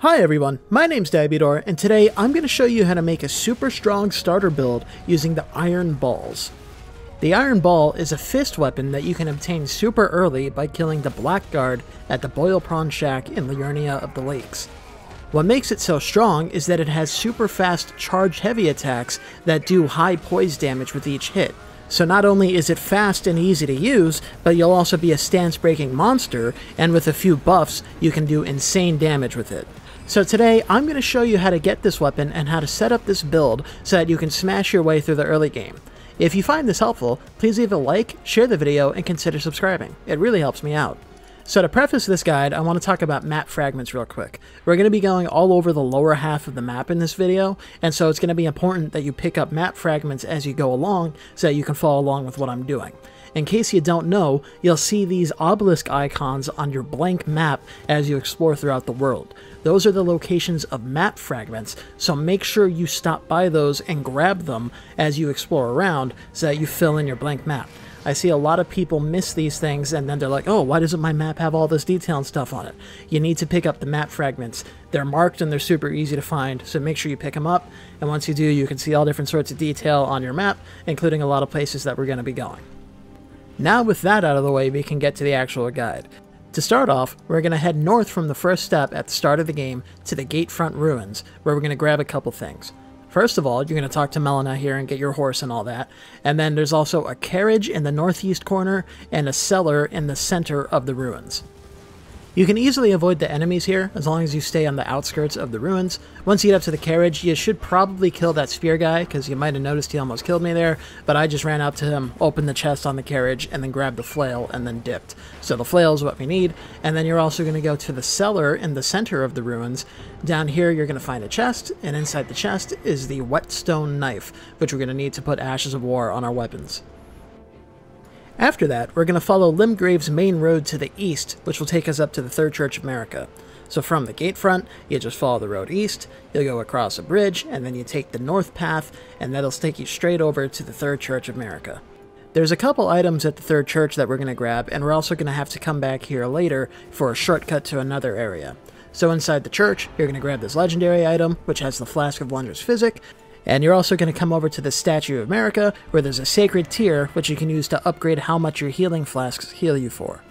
Hi everyone, my name's Diabidor, and today I'm going to show you how to make a super strong starter build using the Iron Balls. The Iron Ball is a fist weapon that you can obtain super early by killing the Blackguard at the Boiled Shack in Liurnia of the Lakes. What makes it so strong is that it has super fast charged heavy attacks that do high poise damage with each hit. So not only is it fast and easy to use, but you'll also be a stance-breaking monster, and with a few buffs, you can do insane damage with it. So today, I'm going to show you how to get this weapon and how to set up this build so that you can smash your way through the early game. If you find this helpful, please leave a like, share the video, and consider subscribing. It really helps me out. So to preface this guide, I want to talk about map fragments real quick. We're going to be going all over the lower half of the map in this video, and so it's going to be important that you pick up map fragments as you go along so that you can follow along with what I'm doing. In case you don't know, you'll see these obelisk icons on your blank map as you explore throughout the world. Those are the locations of map fragments, so make sure you stop by those and grab them as you explore around so that you fill in your blank map. I see a lot of people miss these things and then they're like, oh, why doesn't my map have all this detail and stuff on it? You need to pick up the map fragments. They're marked and they're super easy to find, so make sure you pick them up, and once you do, you can see all different sorts of detail on your map, including a lot of places that we're going to be going. Now with that out of the way, we can get to the actual guide. To start off, we're going to head north from the first step at the start of the game to the Gatefront ruins, where we're going to grab a couple things. First of all, you're going to talk to Melina here and get your horse and all that, and then there's also a carriage in the northeast corner and a cellar in the center of the ruins. You can easily avoid the enemies here as long as you stay on the outskirts of the ruins. Once you get up to the carriage, you should probably kill that spear guy, because you might have noticed he almost killed me there, but I just ran up to him, opened the chest on the carriage, and then grabbed the flail and then dipped. So the flail is what we need, and then you're also going to go to the cellar in the center of the ruins. Down here you're going to find a chest, and inside the chest is the Whetstone knife, which we're going to need to put Ashes of War on our weapons. After that, we're going to follow Limgrave's main road to the east, which will take us up to the Third Church of Marika. So from the Gatefront, you just follow the road east, you'll go across a bridge, and then you take the north path, and that'll take you straight over to the Third Church of Marika. There's a couple items at the Third Church that we're going to grab, and we're also going to have to come back here later for a shortcut to another area. So inside the church, you're going to grab this legendary item, which has the Flask of Wondrous Physick, and you're also going to come over to the Statue of Marika, where there's a sacred tier, which you can use to upgrade how much your healing flasks heal you for.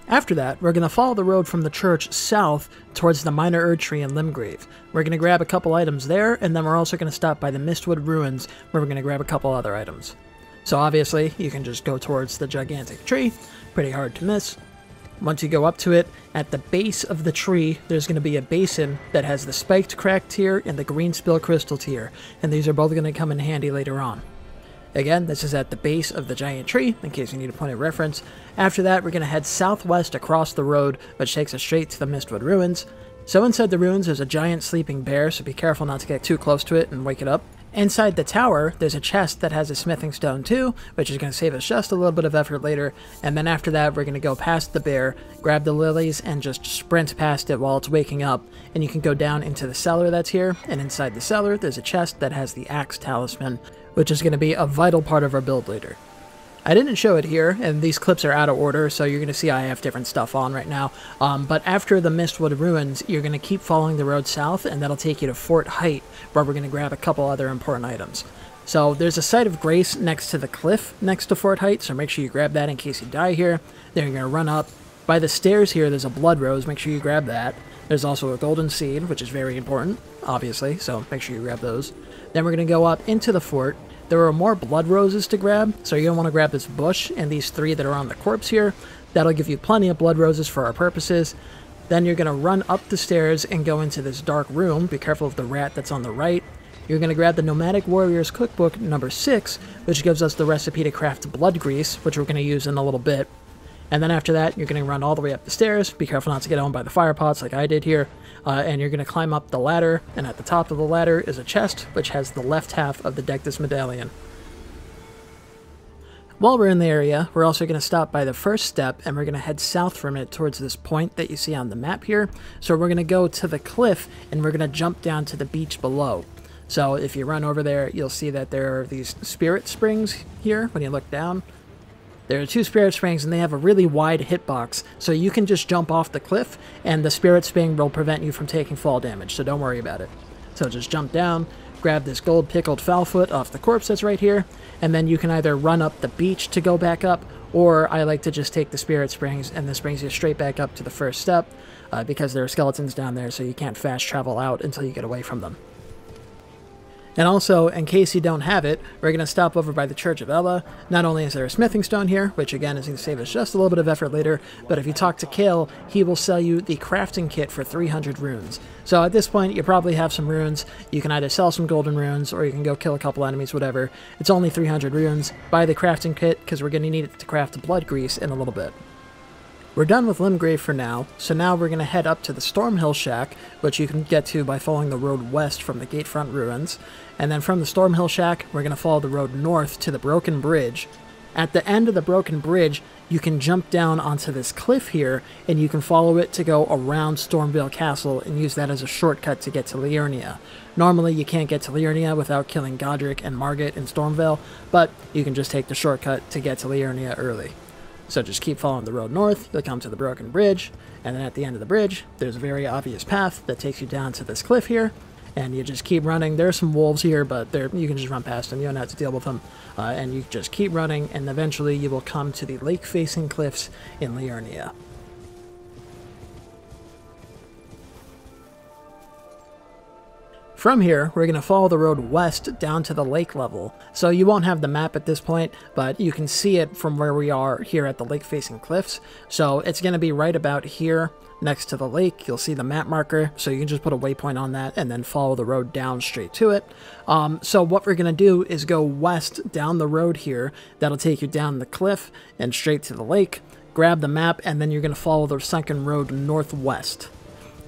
After that, we're going to follow the road from the church south towards the Minor Erdtree in Limgrave. We're going to grab a couple items there, and then we're also going to stop by the Mistwood ruins, where we're going to grab a couple other items. So obviously, you can just go towards the gigantic tree, pretty hard to miss. Once you go up to it, at the base of the tree, there's going to be a basin that has the Spiked Crack tier and the Greenspill Crystal tier, and these are both going to come in handy later on. Again, this is at the base of the giant tree, in case you need a point of reference. After that, we're going to head southwest across the road, which takes us straight to the Mistwood ruins. So inside the ruins, there's a giant sleeping bear, so be careful not to get too close to it and wake it up. Inside the tower, there's a chest that has a smithing stone too, which is going to save us just a little bit of effort later, and then after that we're going to go past the bear, grab the lilies, and just sprint past it while it's waking up, and you can go down into the cellar that's here, and inside the cellar there's a chest that has the Axe Talisman, which is going to be a vital part of our build later. I didn't show it here, and these clips are out of order, so you're going to see I have different stuff on right now. But after the Mistwood ruins, you're going to keep following the road south, and that'll take you to Fort Haight, where we're going to grab a couple other important items. So there's a site of grace next to the cliff next to Fort Haight, so make sure you grab that in case you die here. Then you're going to run up. By the stairs here, there's a blood rose, make sure you grab that. There's also a golden seed, which is very important, obviously, so make sure you grab those. Then we're going to go up into the fort. There are more blood roses to grab, so you're going to want to grab this bush and these three that are on the corpse here. That'll give you plenty of blood roses for our purposes. Then you're going to run up the stairs and go into this dark room. Be careful of the rat that's on the right. You're going to grab the Nomadic Warriors Cookbook number 6, which gives us the recipe to craft blood grease, which we're going to use in a little bit. And then after that, you're going to run all the way up the stairs. Be careful not to get owned by the fire pots like I did here. And you're going to climb up the ladder, and at the top of the ladder is a chest, which has the left half of the Dectus medallion. While we're in the area, we're also going to stop by the first step, and we're going to head south from it towards this point that you see on the map here. So we're going to go to the cliff, and we're going to jump down to the beach below. So if you run over there, you'll see that there are these spirit springs here when you look down. There are 2 Spirit Springs, and they have a really wide hitbox, so you can just jump off the cliff, and the Spirit Spring will prevent you from taking fall damage, so don't worry about it. So just jump down, grab this gold pickled fowl foot off the corpse that's right here, and then you can either run up the beach to go back up, or I like to just take the Spirit Springs, and this brings you straight back up to the first step, because there are skeletons down there, so you can't fast travel out until you get away from them. And also, in case you don't have it, we're going to stop over by the Church of Elleh. Not only is there a smithing stone here, which again is going to save us just a little bit of effort later, but if you talk to Kale, he will sell you the crafting kit for 300 runes. So at this point, you probably have some runes. You can either sell some golden runes, or you can go kill a couple enemies, whatever. It's only 300 runes. Buy the crafting kit, because we're going to need it to craft blood grease in a little bit. We're done with Limgrave for now, so now we're going to head up to the Stormhill Shack, which you can get to by following the road west from the Gatefront ruins. And then from the Stormhill Shack, we're going to follow the road north to the Broken Bridge. At the end of the Broken Bridge, you can jump down onto this cliff here, and you can follow it to go around Stormvale Castle and use that as a shortcut to get to Liurnia. Normally, you can't get to Liurnia without killing Godric and Margit in Stormvale, but you can just take the shortcut to get to Liurnia early. So just keep following the road north, you'll come to the Broken Bridge, and then at the end of the bridge, there's a very obvious path that takes you down to this cliff here, and you just keep running. There are some wolves here, but you can just run past them, you don't have to deal with them, and you just keep running, and eventually you will come to the lake-facing cliffs in Liurnia. From here, we're going to follow the road west down to the lake level. So you won't have the map at this point, but you can see it from where we are here at the lake-facing cliffs. So it's going to be right about here next to the lake. You'll see the map marker, so you can just put a waypoint on that and then follow the road down straight to it. So what we're going to do is go west down the road here. That'll take you down the cliff and straight to the lake. Grab the map, and then you're going to follow the sunken road northwest.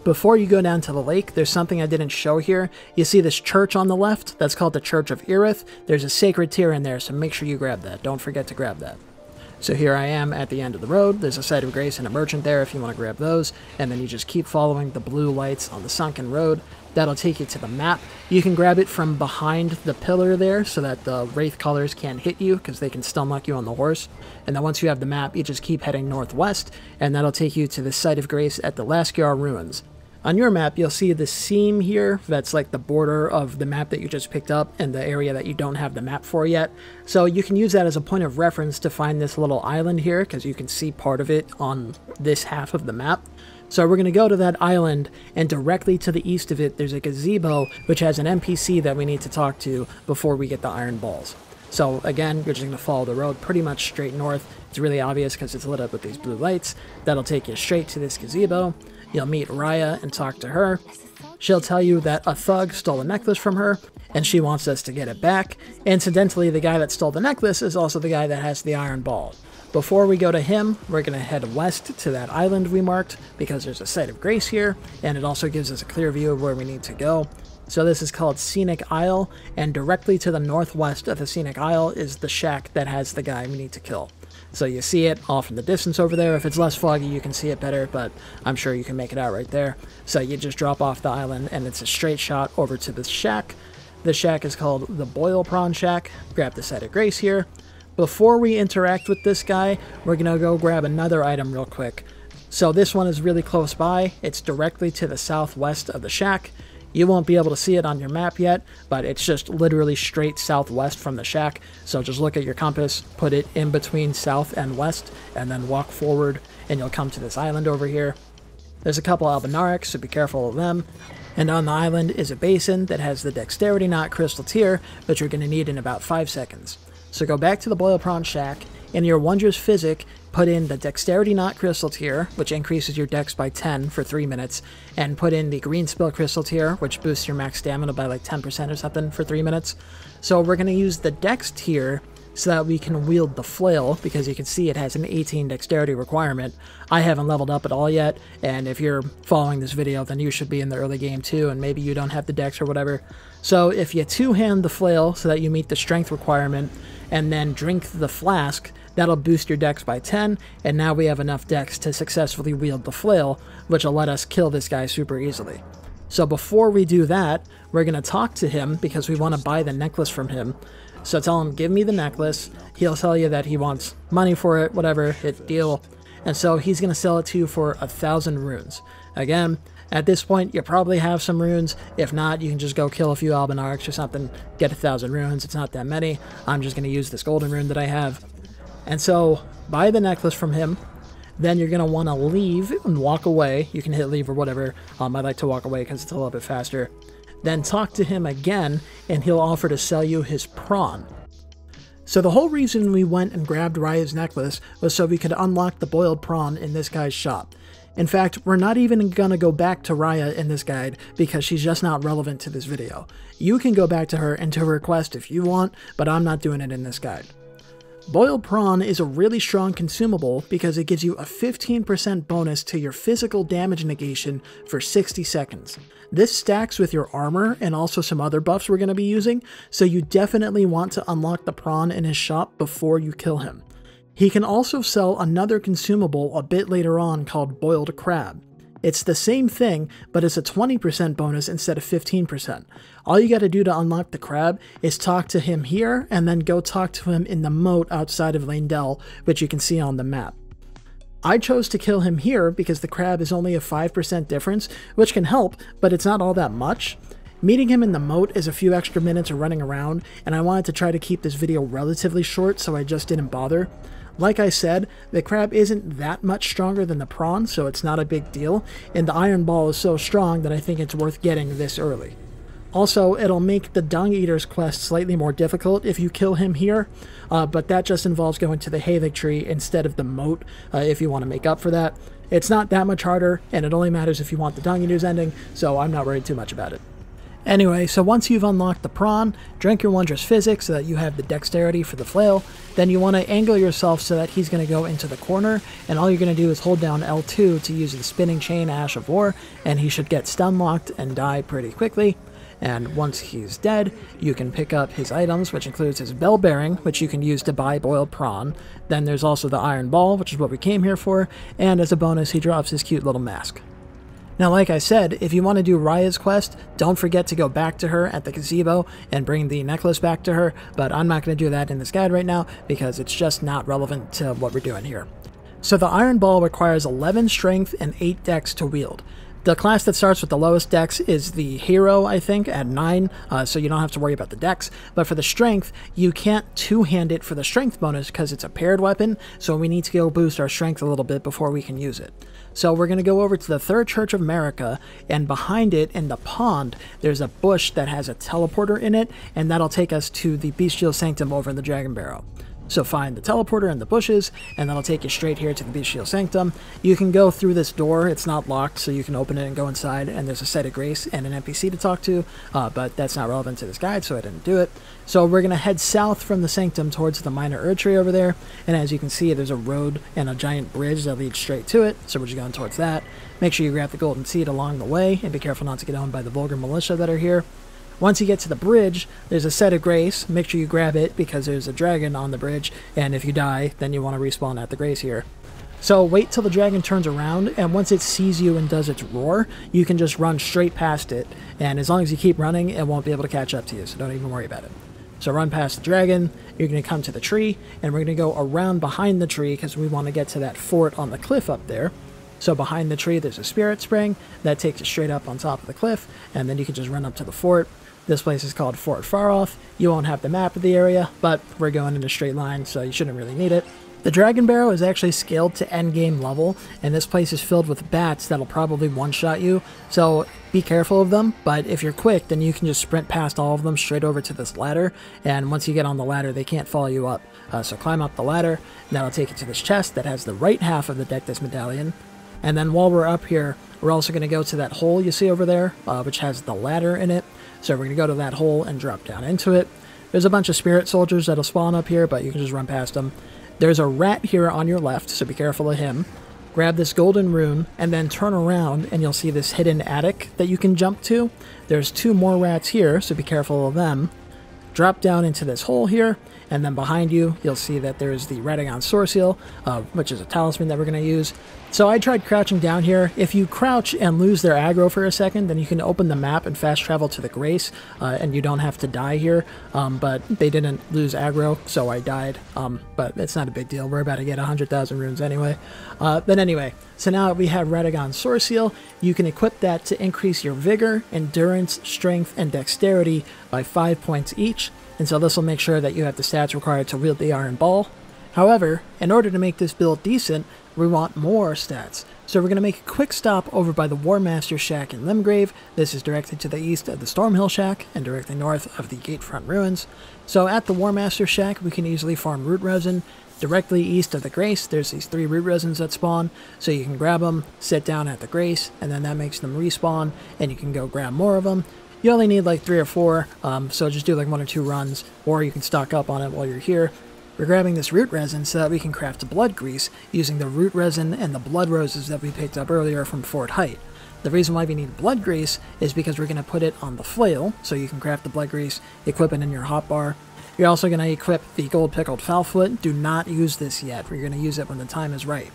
Before you go down to the lake, there's something I didn't show here. You see this church on the left? That's called the Church of Irith. There's a sacred tear in there, so make sure you grab that. Don't forget to grab that. So here I am at the end of the road. There's a Site of Grace and a merchant there if you want to grab those. And then you just keep following the blue lights on the sunken road. That'll take you to the map. You can grab it from behind the pillar there so that the Wraith colors can't hit you because they can stun lock you on the horse. And then once you have the map, you just keep heading northwest, and that'll take you to the Site of Grace at the Laskyar ruins. On your map, you'll see the seam here. That's like the border of the map that you just picked up and the area that you don't have the map for yet. So you can use that as a point of reference to find this little island here, because you can see part of it on this half of the map. So we're going to go to that island, and directly to the east of it, there's a gazebo, which has an NPC that we need to talk to before we get the iron balls. So again, you're just going to follow the road pretty much straight north. It's really obvious because it's lit up with these blue lights. That'll take you straight to this gazebo. You'll meet Raya and talk to her. She'll tell you that a thug stole a necklace from her, and she wants us to get it back. Incidentally, the guy that stole the necklace is also the guy that has the iron ball. Before we go to him, we're going to head west to that island we marked, because there's a Site of Grace here, and it also gives us a clear view of where we need to go. So this is called Scenic Isle, and directly to the northwest of the Scenic Isle is the shack that has the guy we need to kill. So you see it off in the distance over there. If it's less foggy, you can see it better, but I'm sure you can make it out right there. So you just drop off the island, and it's a straight shot over to the shack. The shack is called the Boilprawn Shack. Grab the Site of Grace here. Before we interact with this guy, we're going to go grab another item real quick. So this one is really close by. It's directly to the southwest of the shack. You won't be able to see it on your map yet, but it's just literally straight southwest from the shack. So just look at your compass, put it in between south and west, and then walk forward, and you'll come to this island over here. There's a couple Albinarics, so be careful of them. And on the island is a basin that has the Dexterity-Knot Crystal Tear, which you're going to need in about 5 seconds. So go back to the Boilprawn Shack. In your Wondrous Physick, put in the Dexterity-Knot Crystal Tear, which increases your dex by 10 for 3 minutes, and put in the Greenspill Crystal Tear, which boosts your max stamina by like 10% or something for 3 minutes. So we're going to use the Dex tier so that we can wield the Flail, because you can see it has an 18 dexterity requirement. I haven't leveled up at all yet, and if you're following this video, then you should be in the early game too, and maybe you don't have the dex or whatever. So if you two-hand the Flail so that you meet the strength requirement, and then drink the Flask, that'll boost your dex by 10, and now we have enough dex to successfully wield the Flail, which will let us kill this guy super easily. So before we do that, we're going to talk to him, because we want to buy the necklace from him. So tell him, give me the necklace. He'll tell you that he wants money for it, whatever, hit deal. And so he's going to sell it to you for 1,000 runes. Again, at this point, you probably have some runes. If not, you can just go kill a few Albinarchs or something, get 1,000 runes. It's not that many. I'm just going to use this golden rune that I have. And so, buy the necklace from him. Then you're going to want to leave and walk away. You can hit leave or whatever. I like to walk away because it's a little bit faster. Then talk to him again, and he'll offer to sell you his prawn. So the whole reason we went and grabbed Raya's necklace was so we could unlock the boiled prawn in this guy's shop. In fact, we're not even going to go back to Raya in this guide because she's just not relevant to this video. You can go back to her and to her quest if you want, but I'm not doing it in this guide. Boiled Prawn is a really strong consumable because it gives you a 15% bonus to your physical damage negation for 60 seconds. This stacks with your armor and also some other buffs we're going to be using, so you definitely want to unlock the prawn in his shop before you kill him. He can also sell another consumable a bit later on called Boiled Crab. It's the same thing, but it's a 20% bonus instead of 15%. All you got to do to unlock the crab is talk to him here, and then go talk to him in the moat outside of Leyndell, which you can see on the map. I chose to kill him here because the crab is only a 5% difference, which can help, but it's not all that much. Meeting him in the moat is a few extra minutes of running around, and I wanted to try to keep this video relatively short, so I just didn't bother. Like I said, the crab isn't that much stronger than the prawn, so it's not a big deal, and the iron ball is so strong that I think it's worth getting this early. Also, it'll make the Dung Eater's quest slightly more difficult if you kill him here, but that just involves going to the Haight tree instead of the moat if you want to make up for that. It's not that much harder, and it only matters if you want the Dung Eater's ending, so I'm not worried too much about it. Anyway, so once you've unlocked the prawn, drink your Wondrous Physick so that you have the dexterity for the flail. Then you want to angle yourself so that he's going to go into the corner, and all you're going to do is hold down L2 to use the spinning chain Ash of War, and he should get stun locked and die pretty quickly. And once he's dead, you can pick up his items, which includes his bell bearing, which you can use to buy boiled prawn. Then there's also the iron ball, which is what we came here for, and as a bonus he drops his cute little mask. Now, like I said, if you want to do Raya's quest, don't forget to go back to her at the gazebo and bring the necklace back to her, but I'm not going to do that in this guide right now because it's just not relevant to what we're doing here. So the iron ball requires 11 strength and 8 dex to wield. The class that starts with the lowest dex is the hero, I think, at 9, so you don't have to worry about the dex. But for the strength, you can't two-hand it for the strength bonus because it's a paired weapon, so we need to go boost our strength a little bit before we can use it. So we're going to go over to the Third Church of Marika, and behind it, in the pond, there's a bush that has a teleporter in it, and that'll take us to the Bestial Sanctum over in the Dragon Barrow. So find the teleporter in the bushes, and that'll take you straight here to the Bestial Sanctum. You can go through this door. It's not locked, so you can open it and go inside, and there's a Site of Grace and an NPC to talk to, but that's not relevant to this guide, so I didn't do it. So we're going to head south from the Sanctum towards the Minor Erd Tree over there, and as you can see, there's a road and a giant bridge that leads straight to it, so we're just going towards that. Make sure you grab the golden seed along the way, and be careful not to get owned by the vulgar militia that are here. Once you get to the bridge, there's a Site of Grace. Make sure you grab it because there's a dragon on the bridge, and if you die, then you want to respawn at the Grace here. So wait till the dragon turns around, and once it sees you and does its roar, you can just run straight past it, and as long as you keep running, it won't be able to catch up to you, so don't even worry about it. So run past the dragon, you're going to come to the tree, and we're going to go around behind the tree because we want to get to that fort on the cliff up there. So behind the tree, there's a spirit spring that takes you straight up on top of the cliff, and then you can just run up to the fort. This place is called Fort Far Off. You won't have the map of the area, but we're going in a straight line, so you shouldn't really need it. The Dragon Barrow is actually scaled to endgame level, and this place is filled with bats that'll probably one-shot you, so be careful of them, but if you're quick, then you can just sprint past all of them straight over to this ladder, and once you get on the ladder, they can't follow you up. So climb up the ladder, and that'll take you to this chest that has the right half of the Dectus medallion. And then while we're up here, we're also going to go to that hole you see over there, which has the ladder in it. So we're going to go to that hole and drop down into it. There's a bunch of spirit soldiers that'll spawn up here, but you can just run past them. There's a rat here on your left, so be careful of him. Grab this golden rune, and then turn around, and you'll see this hidden attic that you can jump to. There's 2 more rats here, so be careful of them. Drop down into this hole here, And then behind you, you'll see that there's the Radagon Soreseal, which is a talisman that we're going to use. So I tried crouching down here. If you crouch and lose their aggro for a second, then you can open the map and fast travel to the Grace, and you don't have to die here. But they didn't lose aggro, so I died. But it's not a big deal. We're about to get 100,000 runes anyway. But anyway, so now we have Radagon Soreseal. You can equip that to increase your Vigor, Endurance, Strength, and Dexterity by 5 points each. And so this will make sure that you have the stats required to wield the Iron Ball. However, in order to make this build decent, we want more stats. So we're going to make a quick stop over by the Warmaster Shack in Limgrave. This is directly to the east of the Stormhill Shack and directly north of the Gatefront ruins. So at the Warmaster Shack, we can easily farm root resin. Directly east of the Grace, there's these 3 root resins that spawn, so you can grab them, sit down at the Grace, and then that makes them respawn, and you can go grab more of them. You only need like 3 or 4, so just do like 1 or 2 runs, or you can stock up on it while you're here. We're grabbing this root resin so that we can craft blood grease using the root resin and the blood roses that we picked up earlier from Fort Haight. The reason why we need blood grease is because we're going to put it on the flail, so you can craft the blood grease, equip it in your hotbar. You're also going to equip the gold pickled fowl foot. Do not use this yet. We're going to use it when the time is right.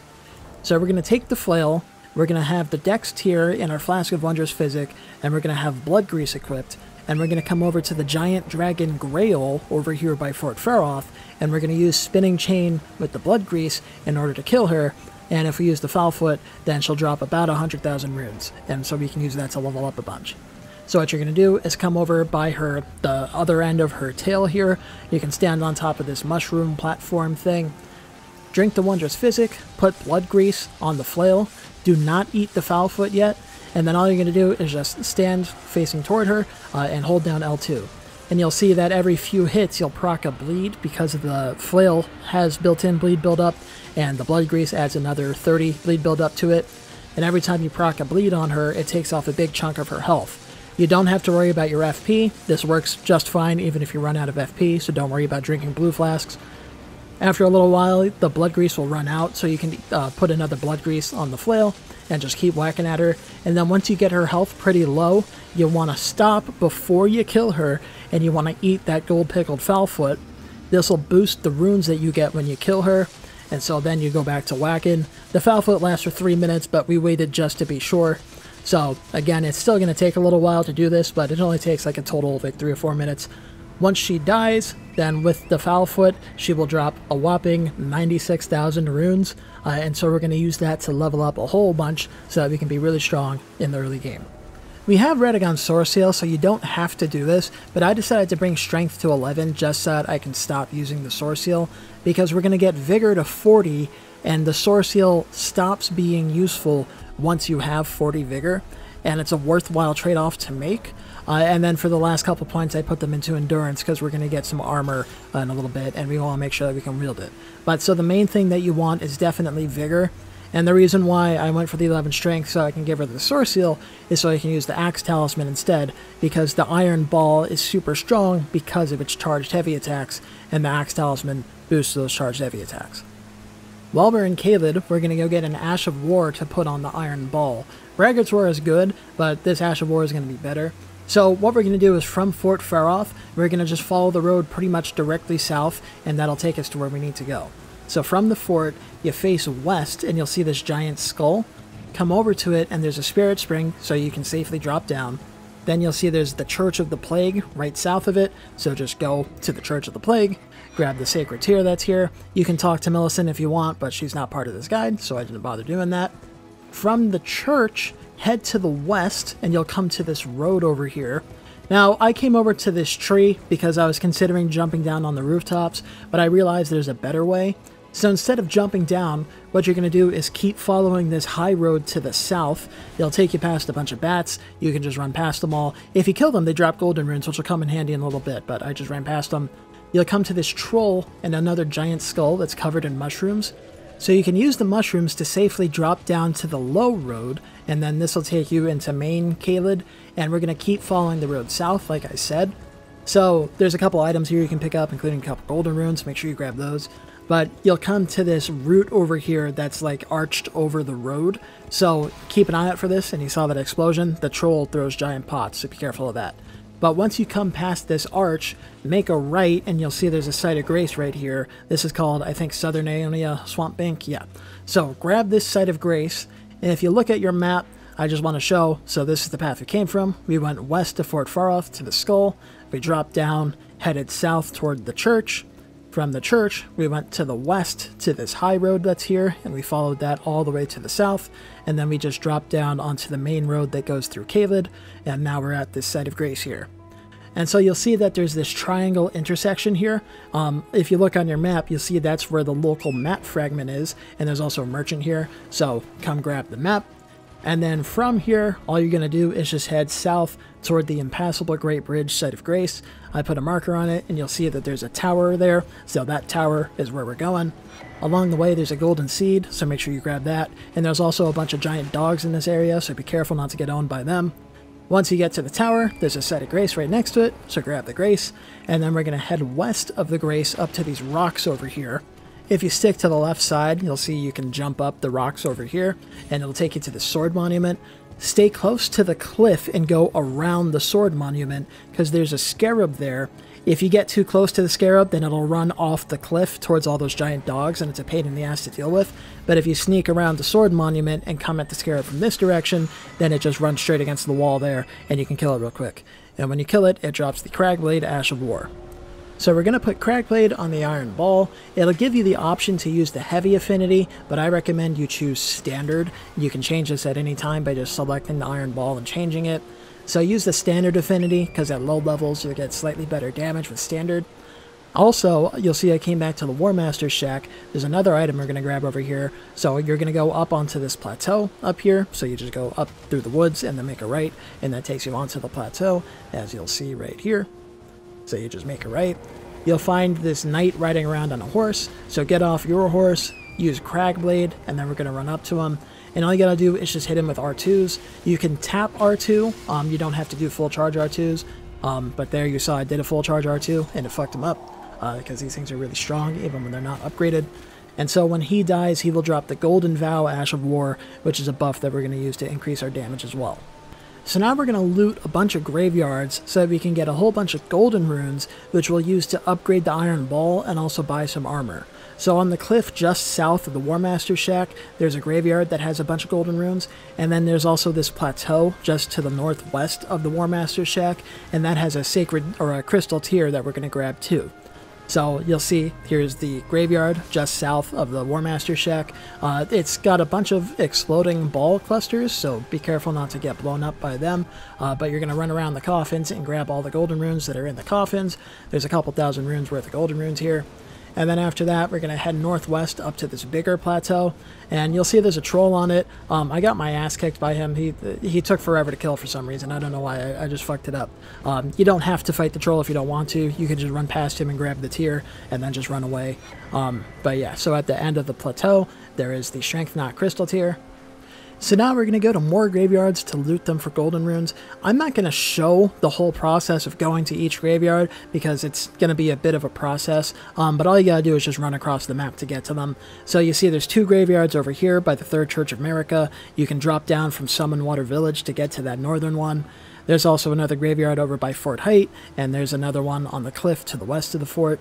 So we're going to take the flail, we're going to have the dex tier in our flask of Wondrous Physick, and we're going to have blood grease equipped. And we're going to come over to the giant dragon Grail over here by Fort Faroth, and we're going to use spinning chain with the blood grease in order to kill her. And if we use the fowl foot, then she'll drop about 100,000 runes, and so we can use that to level up a bunch. So what you're going to do is come over by her, the other end of her tail here. You can stand on top of this mushroom platform thing. Drink the Wondrous Physick, put blood grease on the flail. Do not eat the fowl foot yet. And then all you're going to do is just stand facing toward her and hold down L2. And you'll see that every few hits you'll proc a bleed because the flail has built-in bleed buildup, and the blood grease adds another 30 bleed buildup to it. And every time you proc a bleed on her, it takes off a big chunk of her health. You don't have to worry about your FP. This works just fine even if you run out of FP, so don't worry about drinking blue flasks. After a little while, the blood grease will run out, so you can put another blood grease on the flail and just keep whacking at her. And then once you get her health pretty low, you want to stop before you kill her, and you want to eat that gold pickled fowl foot. This will boost the runes that you get when you kill her, and so then you go back to whacking. The fowl foot lasts for 3 minutes, but we waited just to be sure. So again, it's still going to take a little while to do this, but it only takes like a total of like 3 or 4 minutes. Once she dies, then with the fowl foot, she will drop a whopping 96,000 runes, and so we're going to use that to level up a whole bunch so that we can be really strong in the early game. We have Radagon Soreseal, so you don't have to do this, but I decided to bring Strength to 11 just so that I can stop using the Soreseal, because we're going to get Vigor to 40, and the Soreseal stops being useful once you have 40 Vigor, and it's a worthwhile trade-off to make. And then for the last couple points, I put them into Endurance because we're going to get some armor in a little bit, and we want to make sure that we can wield it. But so the main thing that you want is definitely Vigor, and the reason why I went for the 11 Strength so I can give her the Soreseal is so I can use the Axe Talisman instead, because the Iron Ball is super strong because of its charged heavy attacks, and the Axe Talisman boosts those charged heavy attacks. While we're in Caelid, we're going to go get an Ash of War to put on the Iron Ball. Braggart's War is good, but this Ash of War is going to be better. So what we're going to do is from Fort Faroth, we're going to just follow the road pretty much directly south, and that'll take us to where we need to go. So from the fort, you face west, and you'll see this giant skull. Come over to it, and there's a spirit spring, so you can safely drop down. Then you'll see there's the Church of the Plague right south of it, so just go to the Church of the Plague, grab the Sacred Tear that's here. You can talk to Millicent if you want, but she's not part of this guide, so I didn't bother doing that. From the church, head to the west, and you'll come to this road over here. Now, I came over to this tree because I was considering jumping down on the rooftops, but I realized there's a better way. So instead of jumping down, what you're going to do is keep following this high road to the south. It'll take you past a bunch of bats. You can just run past them all. If you kill them, they drop golden runes, which will come in handy in a little bit, but I just ran past them. You'll come to this troll and another giant skull that's covered in mushrooms. So you can use the mushrooms to safely drop down to the low road, and then this will take you into main Caelid, and we're going to keep following the road south, like I said. So there's a couple items here you can pick up, including a couple golden runes. Make sure you grab those. But you'll come to this route over here that's like arched over the road. So keep an eye out for this, and you saw that explosion. The troll throws giant pots, so be careful of that. But once you come past this arch, make a right, and you'll see there's a Site of Grace right here. This is called, I think, Southern Liurnia Swamp Bank. Yeah. So grab this Site of Grace, and if you look at your map, I just want to show, so this is the path we came from. We went west to Fort Faroth to the Skull. We dropped down, headed south toward the church. From the church, we went to the west to this high road that's here, and we followed that all the way to the south, and then we just dropped down onto the main road that goes through Caelid, and now we're at this Site of Grace here. And so you'll see that there's this triangle intersection here. If you look on your map, you'll see that's where the local map fragment is, and there's also a merchant here, so come grab the map. And then from here, all you're going to do is just head south toward the Impassable Greatbridge Site of Grace. I put a marker on it, and you'll see that there's a tower there, so that tower is where we're going. Along the way, there's a golden seed, so make sure you grab that. And there's also a bunch of giant dogs in this area, so be careful not to get owned by them. Once you get to the tower, there's a Site of Grace right next to it, so grab the Grace. And then we're going to head west of the Grace up to these rocks over here. If you stick to the left side, you'll see you can jump up the rocks over here, and it'll take you to the sword monument. Stay close to the cliff and go around the sword monument, because there's a scarab there. If you get too close to the scarab, then it'll run off the cliff towards all those giant dogs, and it's a pain in the ass to deal with. But if you sneak around the sword monument and come at the scarab from this direction, then it just runs straight against the wall there, and you can kill it real quick. And when you kill it, it drops the Cragblade Ash of War. So we're going to put Cragblade on the Iron Ball. It'll give you the option to use the heavy affinity, but I recommend you choose standard. You can change this at any time by just selecting the Iron Ball and changing it. So use the standard affinity, because at low levels you'll get slightly better damage with standard. Also, you'll see I came back to the War Master's Shack. There's another item we're going to grab over here. So you're going to go up onto this plateau up here. So you just go up through the woods and then make a right, and that takes you onto the plateau, as you'll see right here. So you just make a right. You'll find this knight riding around on a horse, so get off your horse, use Cragblade, and then we're going to run up to him. And all you gotta do is just hit him with R2s. You can tap R2, you don't have to do full charge R2s, but there you saw I did a full charge R2, and it fucked him up, because these things are really strong, even when they're not upgraded. And so when he dies, he will drop the Golden Vow Ash of War, which is a buff that we're going to use to increase our damage as well. So now we're going to loot a bunch of graveyards so that we can get a whole bunch of golden runes, which we'll use to upgrade the Iron Ball and also buy some armor. So on the cliff just south of the War Master's Shack, there's a graveyard that has a bunch of golden runes, and then there's also this plateau just to the northwest of the War Master's Shack, and that has a sacred or a crystal tier that we're going to grab too. So you'll see here's the graveyard just south of the War Master's Shack. It's got a bunch of exploding ball clusters, so be careful not to get blown up by them. But you're going to run around the coffins and grab all the golden runes that are in the coffins. There's a couple thousand runes worth of golden runes here. And then after that, we're going to head northwest up to this bigger plateau, and you'll see there's a troll on it. I got my ass kicked by him. He took forever to kill for some reason. I don't know why. I just fucked it up. You don't have to fight the troll if you don't want to. You can just run past him and grab the tier, and then just run away. But yeah, so at the end of the plateau, there is the Strength-Knot Crystal tier. So now we're going to go to more graveyards to loot them for golden runes. I'm not going to show the whole process of going to each graveyard because it's going to be a bit of a process, but all you got to do is just run across the map to get to them. So you see there's two graveyards over here by the Third Church of Marika. You can drop down from Summonwater Village to get to that northern one. There's also another graveyard over by Fort Haight, and there's another one on the cliff to the west of the fort.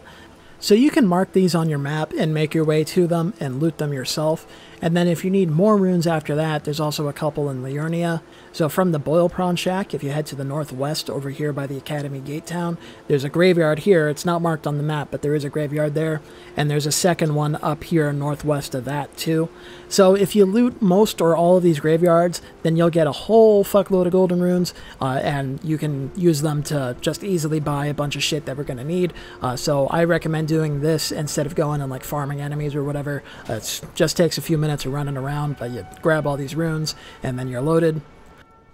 So you can mark these on your map and make your way to them and loot them yourself. And then if you need more runes after that, there's also a couple in Liurnia. So from the Boilprawn Shack, if you head to the northwest over here by the Academy Gate Town, there's a graveyard here. It's not marked on the map, but there is a graveyard there. And there's a second one up here northwest of that too. So if you loot most or all of these graveyards, then you'll get a whole fuckload of golden runes, and you can use them to just easily buy a bunch of shit that we're going to need. So I recommend doing this instead of going and like farming enemies or whatever. It just takes a few minutes of running around, but you grab all these runes and then you're loaded.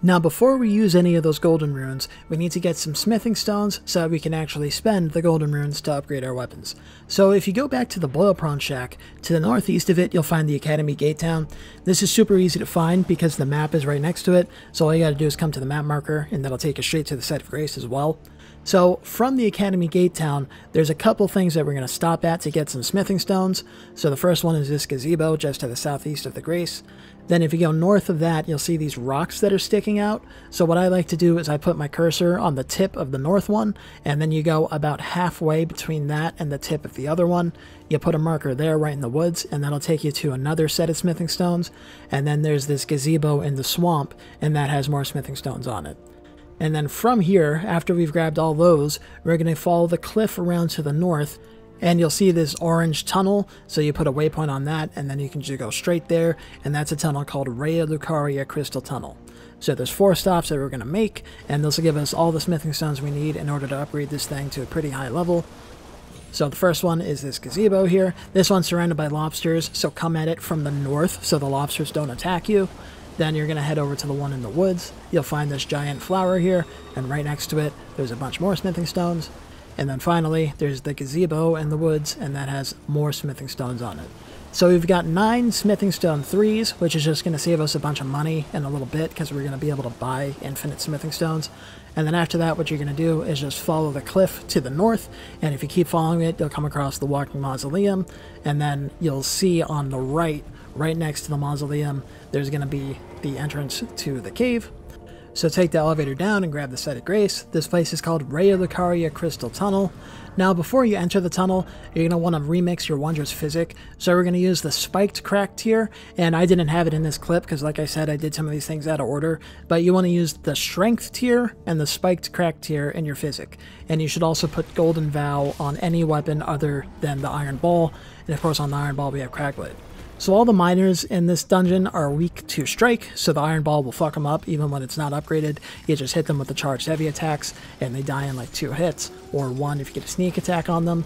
Now before we use any of those golden runes, we need to get some smithing stones so that we can actually spend the golden runes to upgrade our weapons. So if you go back to the Boilprawn Shack, to the northeast of it you'll find the Academy Gate Town. This is super easy to find because the map is right next to it, so all you gotta do is come to the map marker and that'll take you straight to the Site of Grace as well. So from the Academy Gate Town, there's a couple things that we're going to stop at to get some smithing stones. So the first one is this gazebo just to the southeast of the Grace. Then if you go north of that, you'll see these rocks that are sticking out. So what I like to do is I put my cursor on the tip of the north one, and then you go about halfway between that and the tip of the other one. You put a marker there right in the woods, and that'll take you to another set of smithing stones. And then there's this gazebo in the swamp, and that has more smithing stones on it. And then from here, after we've grabbed all those, we're going to follow the cliff around to the north, and you'll see this orange tunnel, so you put a waypoint on that, and then you can just go straight there, and that's a tunnel called Raya Lucaria Crystal Tunnel. So there's 4 stops that we're going to make, and this will give us all the smithing stones we need in order to upgrade this thing to a pretty high level. So the first one is this gazebo here. This one's surrounded by lobsters, so come at it from the north so the lobsters don't attack you. Then you're going to head over to the one in the woods. You'll find this giant flower here, and right next to it, there's a bunch more smithing stones. And then finally, there's the gazebo in the woods, and that has more smithing stones on it. So we've got 9 smithing stone 3s, which is just going to save us a bunch of money in a little bit, because we're going to be able to buy infinite smithing stones. And then after that, what you're going to do is just follow the cliff to the north, and if you keep following it, you'll come across the walking mausoleum, and then you'll see on the right next to the mausoleum, there's going to be the entrance to the cave. So take the elevator down and grab the Site of Grace. This place is called Raya Lucaria Crystal Tunnel. Now before you enter the tunnel, you're going to want to remix your Wondrous Physick. So we're going to use the Spiked Crack tier, and I didn't have it in this clip because like I said, I did some of these things out of order, but you want to use the Strength tier and the Spiked Crack tier in your Physick. And you should also put Golden Vow on any weapon other than the Iron Ball, and of course on the Iron Ball we have Crackblade. So all the miners in this dungeon are weak to strike, so the Iron Ball will fuck them up even when it's not upgraded. You just hit them with the charged heavy attacks, and they die in like 2 hits, or 1 if you get a sneak attack on them.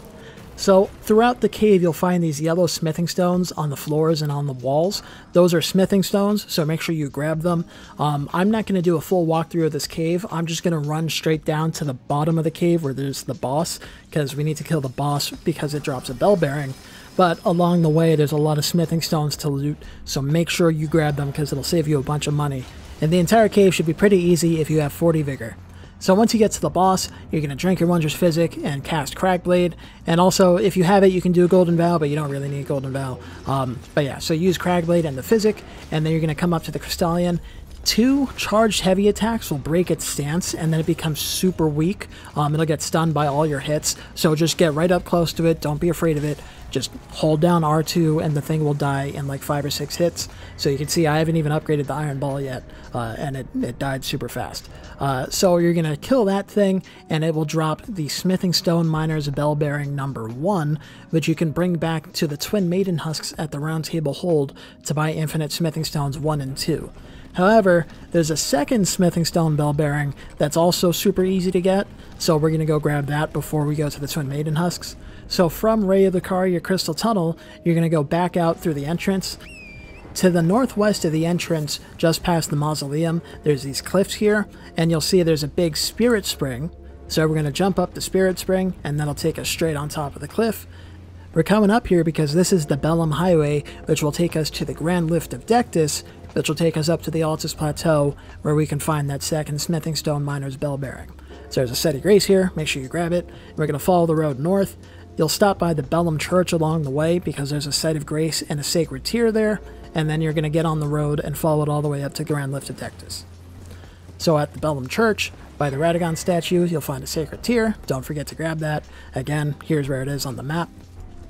So throughout the cave you'll find these yellow smithing stones on the floors and on the walls. Those are smithing stones, so make sure you grab them. I'm not going to do a full walkthrough of this cave. I'm just going to run straight down to the bottom of the cave where there's the boss, because we need to kill the boss because it drops a bell bearing. But along the way, there's a lot of smithing stones to loot, so make sure you grab them because it'll save you a bunch of money. And the entire cave should be pretty easy if you have 40 vigor. So once you get to the boss, you're going to drink your Wondrous Physick and cast Crackblade. And also, if you have it, you can do Golden Vow, but you don't really need Golden Vow. But yeah, so use Crackblade and the Physick, and then you're going to come up to the Crystallion. 2 charged heavy attacks will break its stance, and then it becomes super weak. It'll get stunned by all your hits, so just get right up close to it. Don't be afraid of it. Just hold down R2 and the thing will die in like 5 or 6 hits. So you can see I haven't even upgraded the Iron Ball yet, and it died super fast. So you're going to kill that thing, and it will drop the Smithing Stone Miner's Bell Bearing number 1, which you can bring back to the Twin Maiden Husks at the Round Table Hold to buy Infinite Smithing Stones 1 and 2. However, there's a second Smithing Stone Bell Bearing that's also super easy to get, so we're going to go grab that before we go to the Twin Maiden Husks. So from Raya Lucaria Crystal Tunnel, you're going to go back out through the entrance. To the northwest of the entrance, just past the mausoleum, there's these cliffs here, and you'll see there's a big spirit spring. So we're going to jump up the spirit spring, and that'll take us straight on top of the cliff. We're coming up here because this is the Bellum Highway, which will take us to the Grand Lift of Dectus, which will take us up to the Altus Plateau, where we can find that second Smithing Stone Miner's Bell Bearing. So there's a Site of Grace here, make sure you grab it. We're going to follow the road north. You'll stop by the Bellum Church along the way because there's a Site of Grace and a Sacred Tear there, and then you're going to get on the road and follow it all the way up to Grand Lift of Dectus. So at the Bellum Church, by the Radagon statue, you'll find a Sacred Tear. Don't forget to grab that. Again, here's where it is on the map.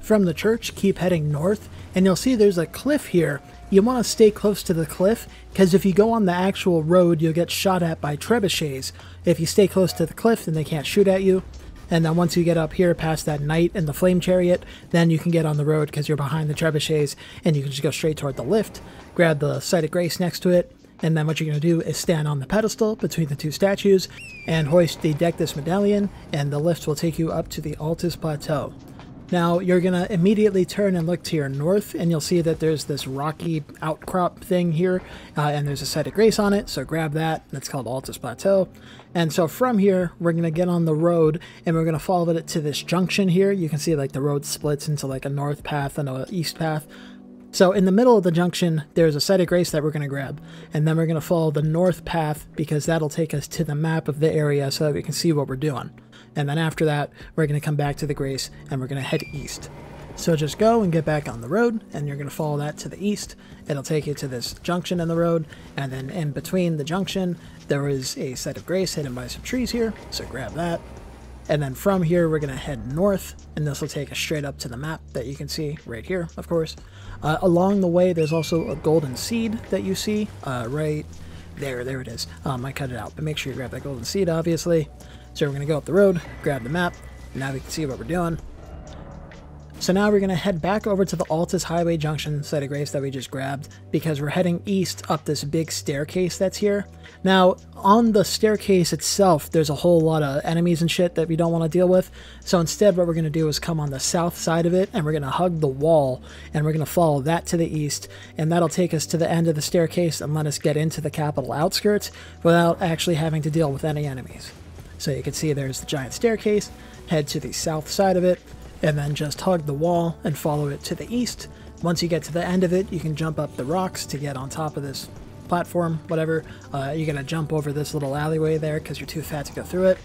From the church, keep heading north, and you'll see there's a cliff here. You want to stay close to the cliff, because if you go on the actual road, you'll get shot at by trebuchets. If you stay close to the cliff, then they can't shoot at you. And then once you get up here past that knight and the flame chariot, then you can get on the road because you're behind the trebuchets, and you can just go straight toward the lift, grab the Site of Grace next to it, and then what you're going to do is stand on the pedestal between the 2 statues and hoist the Dectus medallion, and the lift will take you up to the Altus Plateau. Now, you're going to immediately turn and look to your north, and you'll see that there's this rocky outcrop thing here, and there's a Site of Grace on it, so grab that. That's called Altus Plateau. And so from here, we're going to get on the road, and we're going to follow it to this junction here. You can see like the road splits into like a north path and an east path. So in the middle of the junction, there's a Site of Grace that we're going to grab, and then we're going to follow the north path because that'll take us to the map of the area so that we can see what we're doing. And then after that, we're going to come back to the Grace, and we're going to head east. So just go and get back on the road, and you're going to follow that to the east. It'll take you to this junction in the road, and then in between the junction, there is a site of grace hidden by some trees here, so grab that. And then from here, we're going to head north, and this will take us straight up to the map that you can see right here, of course. Along the way, there's also a golden seed that you see right there. There it is. I cut it out, but make sure you grab that golden seed, obviously. So we're going to go up the road, grab the map. Now we can see what we're doing. So now we're going to head back over to the Altus Highway Junction site of grace that we just grabbed, because we're heading east up this big staircase that's here. Now, on the staircase itself, there's a whole lot of enemies and shit that we don't want to deal with. So instead, what we're going to do is come on the south side of it, and we're going to hug the wall, and we're going to follow that to the east, and that'll take us to the end of the staircase and let us get into the capital outskirts without actually having to deal with any enemies. So you can see there's the giant staircase, head to the south side of it, and then just hug the wall and follow it to the east. Once you get to the end of it, you can jump up the rocks to get on top of this platform, whatever. You're going to jump over this little alleyway there because you're too fat to go through it.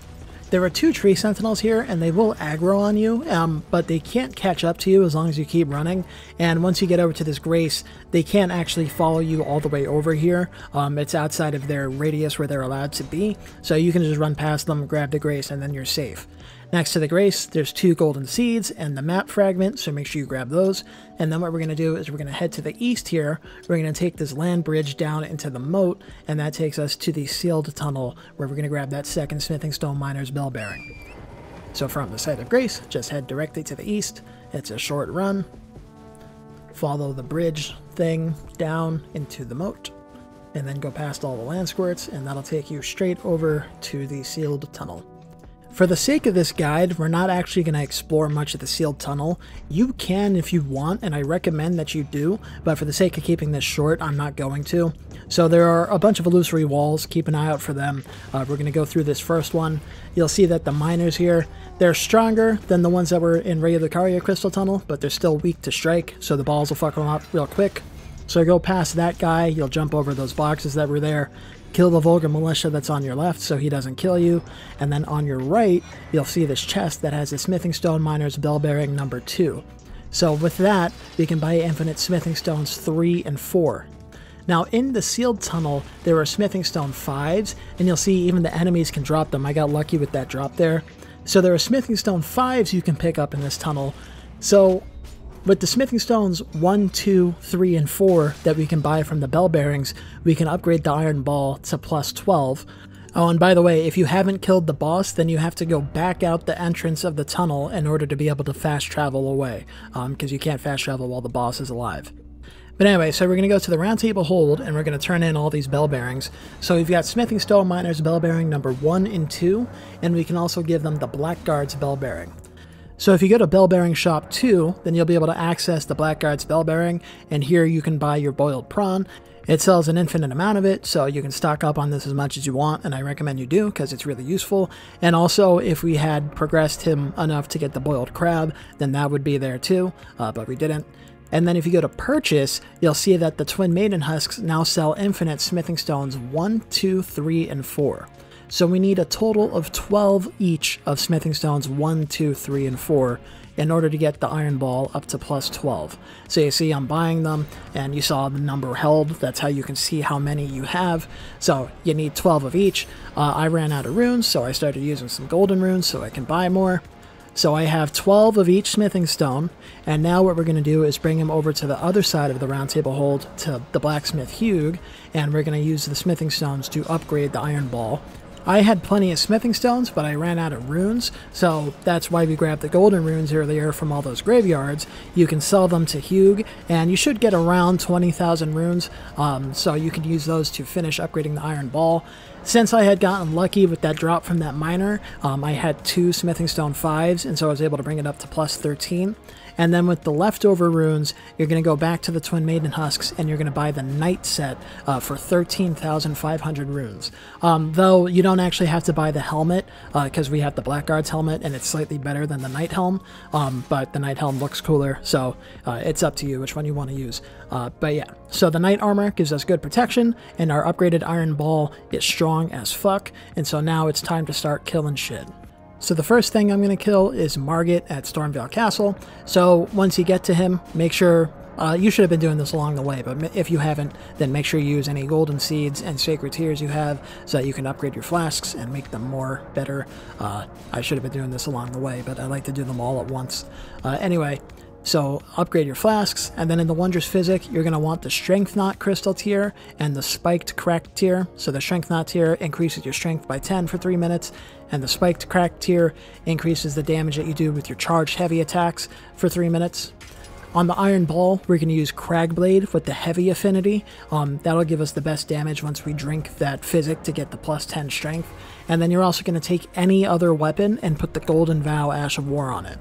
There are 2 tree sentinels here, and they will aggro on you, but they can't catch up to you as long as you keep running. And once you get over to this grace, they can't actually follow you all the way over here. It's outside of their radius where they're allowed to be, so you can just run past them, grab the grace, and then you're safe. Next to the grace, there's 2 golden seeds and the map fragment, so make sure you grab those. And then what we're going to do is we're going to head to the east here. We're going to take this land bridge down into the moat, and that takes us to the sealed tunnel, where we're going to grab that second smithing stone miner's bell bearing. So from the site of grace, just head directly to the east. It's a short run. Follow the bridge thing down into the moat, and then go past all the land squirts, and that'll take you straight over to the sealed tunnel. For the sake of this guide, we're not actually going to explore much of the sealed tunnel. You can if you want, and I recommend that you do, but for the sake of keeping this short, I'm not going to. So there are a bunch of illusory walls, keep an eye out for them. We're going to go through this first one. You'll see that the miners here, they're stronger than the ones that were in Raya Lucaria Crystal Tunnel, but they're still weak to strike, so the balls will fuck them up real quick. So go past that guy, you'll jump over those boxes that were there, kill the vulgar militia that's on your left so he doesn't kill you, and then on your right, you'll see this chest that has a smithing stone miner's bell bearing number 2. So with that, we can buy infinite smithing stones 3 and 4. Now in the sealed tunnel, there are smithing stone 5s, and you'll see even the enemies can drop them. I got lucky with that drop there. So there are smithing stone 5s you can pick up in this tunnel. So with the smithing stones 1, 2, 3, and 4 that we can buy from the bell bearings, we can upgrade the iron ball to plus 12. Oh, and by the way, if you haven't killed the boss, then you have to go back out the entrance of the tunnel in order to be able to fast travel away, because you can't fast travel while the boss is alive. But anyway, so we're going to go to the round table hold, and we're going to turn in all these bell bearings. So we've got smithing stone miner's bell bearing number 1 and 2, and we can also give them the Blackguard's bell bearing. So if you go to Bell Bearing Shop 2, then you'll be able to access the Blackguard's bell bearing, and here you can buy your Boiled Prawn. It sells an infinite amount of it, so you can stock up on this as much as you want, and I recommend you do, because it's really useful. And also, if we had progressed him enough to get the Boiled Crab, then that would be there too, but we didn't. And then if you go to purchase, you'll see that the Twin Maiden Husks now sell infinite smithing stones 1, 2, 3, and 4. So we need a total of 12 each of smithing stones 1, 2, 3, and 4 in order to get the iron ball up to plus 12. So you see I'm buying them, and you saw the number held. That's how you can see how many you have. So you need 12 of each. I ran out of runes, so I started using some golden runes so I can buy more. So I have 12 of each smithing stone, and now what we're going to do is bring him over to the other side of the round table hold to the blacksmith Hugh, and we're going to use the smithing stones to upgrade the iron ball. I had plenty of smithing stones, but I ran out of runes, so that's why we grabbed the golden runes earlier from all those graveyards. You can sell them to Hugh, and you should get around 20,000 runes, so you can use those to finish upgrading the iron ball. Since I had gotten lucky with that drop from that miner, I had 2 smithing stone 5s, and so I was able to bring it up to plus 13. And then with the leftover runes, you're going to go back to the Twin Maiden Husks, and you're going to buy the Knight set for 13,500 runes. Though you don't actually have to buy the helmet, because we have the Blackguard's helmet, and it's slightly better than the Knight helm, but the Knight helm looks cooler, so it's up to you which one you want to use. But yeah, so the Knight armor gives us good protection, and our upgraded iron ball is strong as fuck, and so now it's time to start killing shit. So the first thing I'm going to kill is Margit at Stormvale Castle. So once you get to him, make sure, you should have been doing this along the way, but if you haven't, then make sure you use any golden seeds and sacred tears you have so that you can upgrade your flasks and make them better. I should have been doing this along the way, but I like to do them all at once. Anyway, so upgrade your flasks, and then in the Wondrous Physick, you're going to want the Strength-Knot crystal tier and the Spiked Cracked tier. So the Strength-Knot tier increases your strength by 10 for 3 minutes, and the Spiked Cracked tier increases the damage that you do with your charged heavy attacks for 3 minutes. On the Iron Ball, we're going to use Cragblade with the heavy affinity. That'll give us the best damage once we drink that Physick to get the plus 10 strength. And then you're also going to take any other weapon and put the Golden Vow Ash of War on it.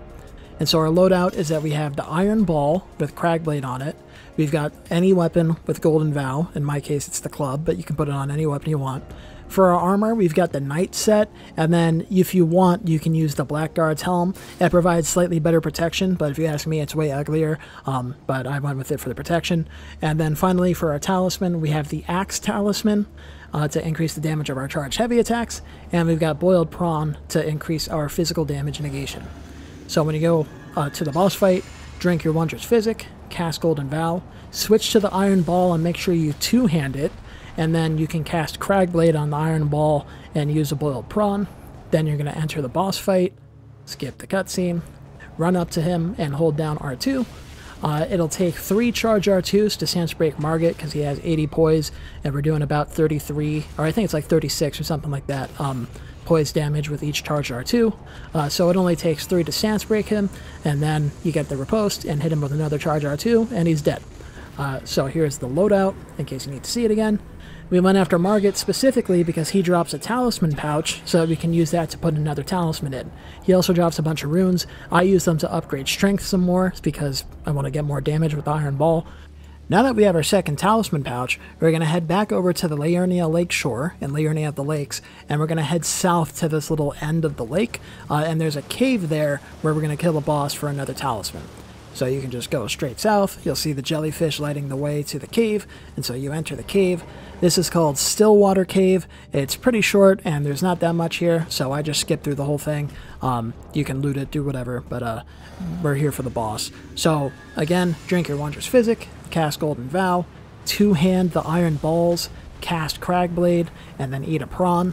And so our loadout is that we have the Iron Ball with Cragblade on it. We've got any weapon with Golden Vow. In my case, it's the club, but you can put it on any weapon you want. For our armor, we've got the Knight set, and then if you want, you can use the Blackguard's helm. It provides slightly better protection, but if you ask me, it's way uglier, but I went with it for the protection. And then finally, for our Talisman, we have the Axe Talisman to increase the damage of our charged heavy attacks, and we've got Boiled Prawn to increase our physical damage negation. So when you go to the boss fight, drink your Wondrous Physick, cast Golden Vow, switch to the Iron Ball and make sure you two-hand it, and then you can cast Cragblade on the Iron Ball and use a Boiled Prawn. Then you're going to enter the boss fight, skip the cutscene, run up to him and hold down R2. It'll take 3 charge R2s to Sense Break Margit because he has 80 poise, and we're doing about 33, or I think it's like 36 or something like that, poise damage with each charge R2. So it only takes 3 to Sense Break him, and then you get the riposte and hit him with another charge R2, and he's dead. So here's the loadout, in case you need to see it again. We went after Margit specifically because he drops a talisman pouch, so that we can use that to put another talisman in. He also drops a bunch of runes. I use them to upgrade strength some more, because I want to get more damage with the Iron Ball. Now that we have our second talisman pouch, we're going to head back over to the Liurnia Lakeshore, in Liurnia of the Lakes, and we're going to head south to this little end of the lake, and there's a cave there where we're going to kill a boss for another talisman. So you can just go straight south, you'll see the jellyfish lighting the way to the cave, and so you enter the cave. This is called Stillwater Cave. It's pretty short, and there's not that much here, so I just skipped through the whole thing. You can loot it, do whatever, but we're here for the boss. So, again, drink your Wondrous Physick, cast Golden Vow, two-hand the Iron Balls, cast Cragblade, and then eat a prawn.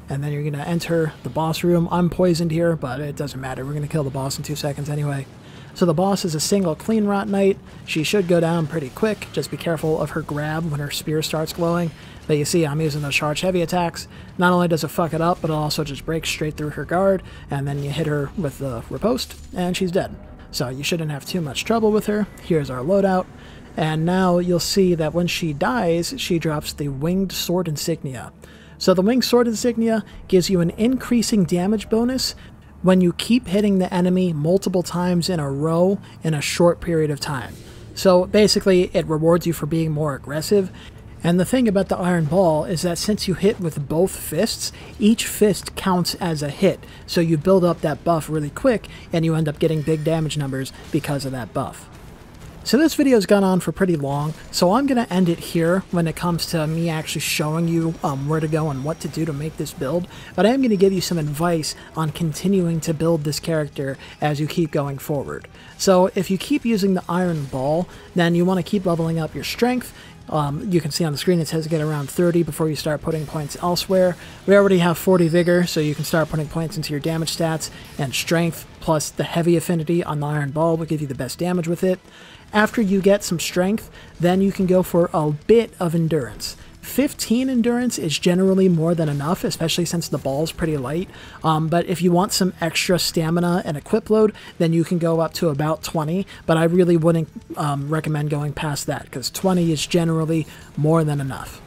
And then you're going to enter the boss room. I'm poisoned here, but it doesn't matter. We're going to kill the boss in 2 seconds anyway. So the boss is a single Clean Rot Knight. She should go down pretty quick. Just be careful of her grab when her spear starts glowing. But you see, I'm using those charged heavy attacks. Not only does it fuck it up, but it also just breaks straight through her guard. And then you hit her with the riposte, and she's dead. So you shouldn't have too much trouble with her. Here's our loadout. And now you'll see that when she dies, she drops the Winged Sword Insignia. So the Winged Sword Insignia gives you an increasing damage bonus when you keep hitting the enemy multiple times in a row in a short period of time. So basically, it rewards you for being more aggressive. And the thing about the Iron Ball is that since you hit with both fists, each fist counts as a hit. So you build up that buff really quick, and you end up getting big damage numbers because of that buff. So this video's gone on for pretty long, so I'm going to end it here when it comes to me actually showing you where to go and what to do to make this build, but I am going to give you some advice on continuing to build this character as you keep going forward. So if you keep using the Iron Ball, then you want to keep leveling up your strength. You can see on the screen it says to get around 30 before you start putting points elsewhere. We already have 40 vigor, so you can start putting points into your damage stats, and strength plus the heavy affinity on the Iron Ball will give you the best damage with it. After you get some strength, then you can go for a bit of endurance. 15 endurance is generally more than enough, especially since the ball's pretty light. But if you want some extra stamina and equip load, then you can go up to about 20. But I really wouldn't recommend going past that, because 20 is generally more than enough.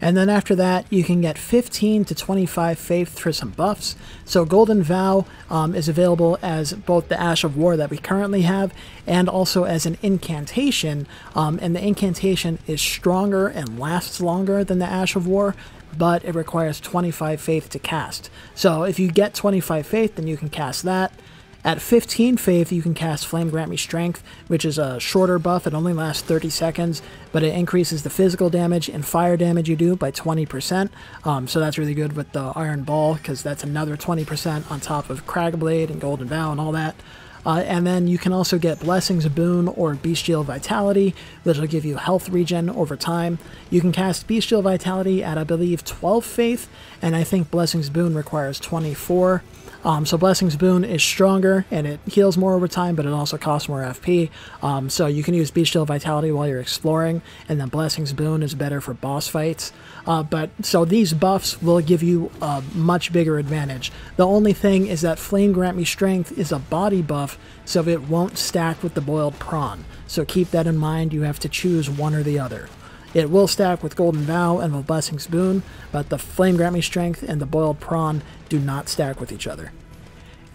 And then after that, you can get 15 to 25 faith for some buffs. So Golden Vow is available as both the Ash of War that we currently have, and also as an incantation. And the incantation is stronger and lasts longer than the Ash of War, but it requires 25 faith to cast. So if you get 25 faith, then you can cast that. At 15 faith, you can cast Flame Grant Me Strength, which is a shorter buff. It only lasts 30 seconds, but it increases the physical damage and fire damage you do by 20%. So that's really good with the Iron Ball, because that's another 20% on top of Cragblade and Golden Vow and all that. And then you can also get Blessings Boon or Bestial Vitality, which will give you health regen over time. You can cast Bestial Vitality at, I believe, 12 faith, and I think Blessings Boon requires 24. So Blessings Boon is stronger, and it heals more over time, but it also costs more FP. So you can use Bestial Vitality while you're exploring, and then Blessings Boon is better for boss fights. So these buffs will give you a much bigger advantage. The only thing is that Flame Grant Me Strength is a body buff, so it won't stack with the Boiled Prawn. So keep that in mind, you have to choose one or the other. It will stack with Golden Vow and with Blessings Boon, but the Flame Grant Me Strength and the Boiled Prawn do not stack with each other.